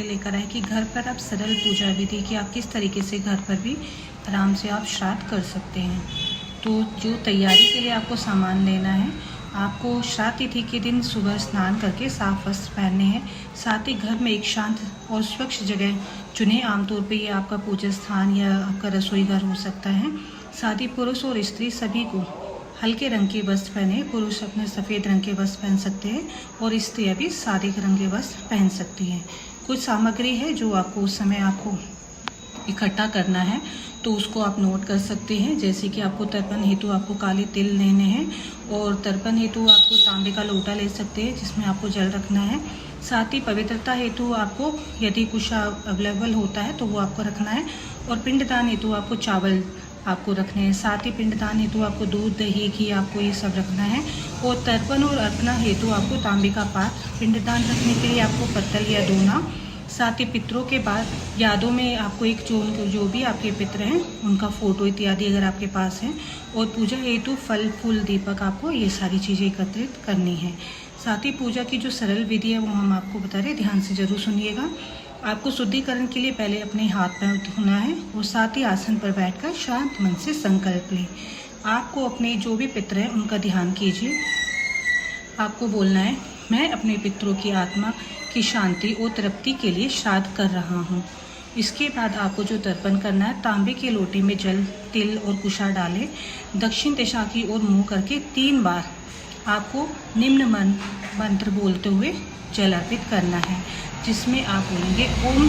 लेकर आए कि घर पर आप सरल पूजा विधि की आप किस तरीके से घर पर भी आराम से आप श्राद्ध कर सकते हैं। तो जो तैयारी के लिए आपको सामान लेना है, आपको श्राद्ध तिथि के दिन सुबह स्नान करके साफ वस्त्र पहनने हैं। साथ ही घर में एक शांत और स्वच्छ जगह चुने। आमतौर पे ये आपका पूजा स्थान या आपका रसोई घर हो सकता है। साथ ही पुरुष और स्त्री सभी को हल्के रंग के वस्त्र पहने। पुरुष अपने सफ़ेद रंग के वस्त्र पहन सकते हैं और स्त्रियाँ भी सादे रंग के वस्त्र पहन सकती हैं। कुछ सामग्री है जो आपको उस समय आपको इकट्ठा करना है, तो उसको आप नोट कर सकते हैं। जैसे कि आपको तर्पण हेतु आपको काले तिल लेने हैं और तर्पण हेतु आपको तांबे का लोटा ले सकते हैं जिसमें आपको जल रखना है। साथ ही पवित्रता हेतु आपको यदि कुछ अवेलेबल होता है तो वो आपको रखना है। और पिंडदान हेतु आपको चावल आपको रखने हैं। साथ ही पिंडदान हेतु आपको दूध, दही, घी आपको ये सब रखना है। और तर्पण और अर्पणा हेतु आपको तांबे का पात्र, पिंडदान रखने के लिए आपको पत्तल या दोना। साथ ही पितरों के बाद यादों में आपको एक जो भी आपके पितर हैं उनका फ़ोटो इत्यादि अगर आपके पास है। और पूजा हेतु फल, फूल, दीपक आपको ये सारी चीज़ें एकत्रित करनी है। साथ ही पूजा की जो सरल विधि है वो हम आपको बता रहे हैं, ध्यान से ज़रूर सुनिएगा। आपको शुद्धिकरण के लिए पहले अपने हाथ पैर धोना है और साथ ही आसन पर बैठकर शांत मन से संकल्प लें। आपको अपने जो भी पितर हैं उनका ध्यान कीजिए। आपको बोलना है, मैं अपने पितरों की आत्मा की शांति और तृप्ति के लिए श्राद्ध कर रहा हूँ। इसके बाद आपको जो तर्पण करना है, तांबे के लोटे में जल, तिल और कुशा डालें। दक्षिण दिशा की ओर मुँह करके 3 बार आपको निम्न मंत्र बोलते हुए जल अर्पित करना है, जिसमें आप बोलेंगे ओम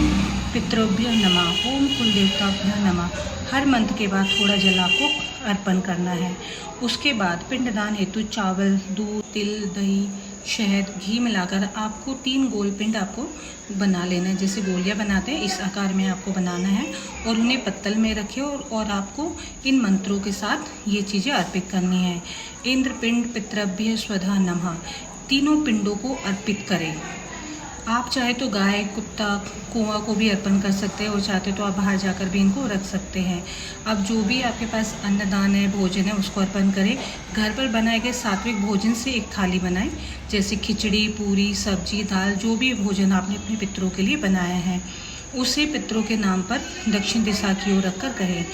पितृभ्यो नमः, ओम कुल देवताभ्यो नमः। हर मंत्र के बाद थोड़ा जल आपको अर्पण करना है। उसके बाद पिंडदान हेतु चावल, दूध, तिल, दही, शहद, घी मिलाकर आपको 3 गोल पिंड आपको बना लेना है। जैसे गोलियां बनाते हैं इस आकार में आपको बनाना है और उन्हें पत्तल में रखें और आपको इन मंत्रों के साथ ये चीज़ें अर्पित करनी है। इंद्र पिंड पितृभ्य स्वधा नमः, तीनों पिंडों को अर्पित करें। आप चाहे तो गाय, कुत्ता, कौवा को भी अर्पण कर सकते हैं और चाहते तो आप बाहर जाकर भी इनको रख सकते हैं। अब जो भी आपके पास अन्नदान है, भोजन है, उसको अर्पण करें। घर पर बनाए गए सात्विक भोजन से एक थाली बनाएं, जैसे खिचड़ी, पूरी, सब्जी, दाल, जो भी भोजन आपने अपने पितरों के लिए बनाया है उसे पितरों के नाम पर दक्षिण दिशा की ओर रखकर कहें,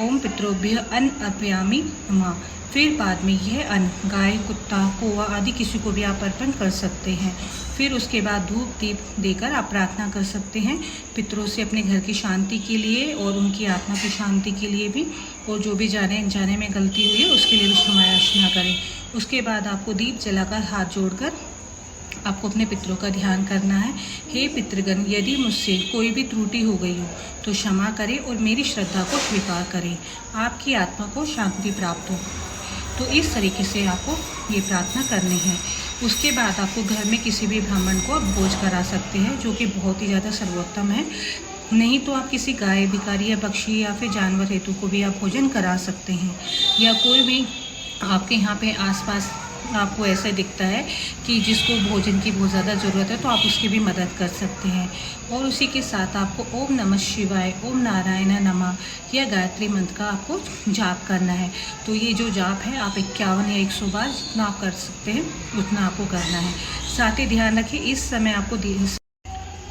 ओम पितरोभ्य अन्न अर्पयामि नमः। फिर बाद में यह अन्न गाय, कुत्ता, कौवा आदि किसी को भी आप अर्पण कर सकते हैं। फिर उसके बाद धूप दीप देकर आप प्रार्थना कर सकते हैं पितरों से अपने घर की शांति के लिए और उनकी आत्मा की शांति के लिए भी। और जो भी जाने में गलती हुई है उसके लिए भी क्षमा याचना करें। उसके बाद आपको दीप जलाकर हाथ जोड़कर आपको अपने पितरों का ध्यान करना है। हे पितृगण, यदि मुझसे कोई भी त्रुटि हो गई हो तो क्षमा करें और मेरी श्रद्धा को स्वीकार करें। आपकी आत्मा को शांति प्राप्त हो। तो इस तरीके से आपको ये प्रार्थना करनी है। उसके बाद आपको घर में किसी भी ब्राह्मण को आप भोज करा सकते हैं, जो कि बहुत ही ज़्यादा सर्वोत्तम है। नहीं तो आप किसी गाय, भिखारी या पक्षी या फिर जानवर हेतु को भी आप भोजन करा सकते हैं। या कोई भी आपके यहाँ पे आसपास आपको ऐसा दिखता है कि जिसको भोजन की बहुत ज़्यादा ज़रूरत है, तो आप उसकी भी मदद कर सकते हैं। और उसी के साथ आपको ओम नमः शिवाय, ओम नारायण नमः या गायत्री मंत्र का आपको जाप करना है। तो ये जो जाप है आप 51 या 100 बार जितना आप कर सकते हैं उतना आपको करना है। साथ ही ध्यान रखें इस समय आपको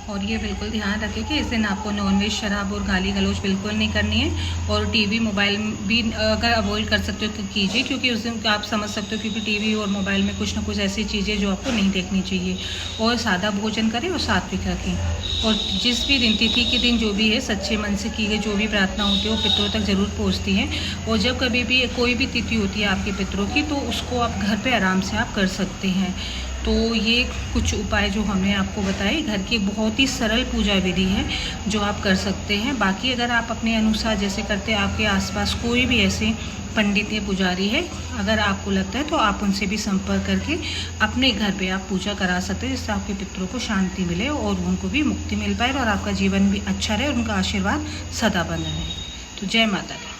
और ये बिल्कुल ध्यान रखें कि इस दिन आपको नॉनवेज, शराब और गाली गलौज बिल्कुल नहीं करनी है। और टीवी, मोबाइल भी अगर अवॉइड कर सकते हो तो कीजिए, क्योंकि उस दिन आप समझ सकते हो क्योंकि टीवी और मोबाइल में कुछ ना कुछ ऐसी चीज़ें जो आपको नहीं देखनी चाहिए। और सादा भोजन करें और सात्विक रखें। और जिस भी दिन, तिथि के दिन जो भी है, सच्चे मन से की गई जो भी प्रार्थना होती है वो पितरों तक ज़रूर पहुँचती है। और जब कभी भी कोई भी तिथि होती है आपके पितरों की, तो उसको आप घर पर आराम से आप कर सकते हैं। तो ये कुछ उपाय जो हमने आपको बताए, घर की बहुत ही सरल पूजा विधि है जो आप कर सकते हैं। बाकी अगर आप अपने अनुसार जैसे करते हैं, आपके आसपास कोई भी ऐसे पंडित या पुजारी है, अगर आपको लगता है तो आप उनसे भी संपर्क करके अपने घर पे आप पूजा करा सकते हैं, जिससे आपके पितरों को शांति मिले और उनको भी मुक्ति मिल पाए और आपका जीवन भी अच्छा रहे और उनका आशीर्वाद सदा बना रहे। तो जय माता दी।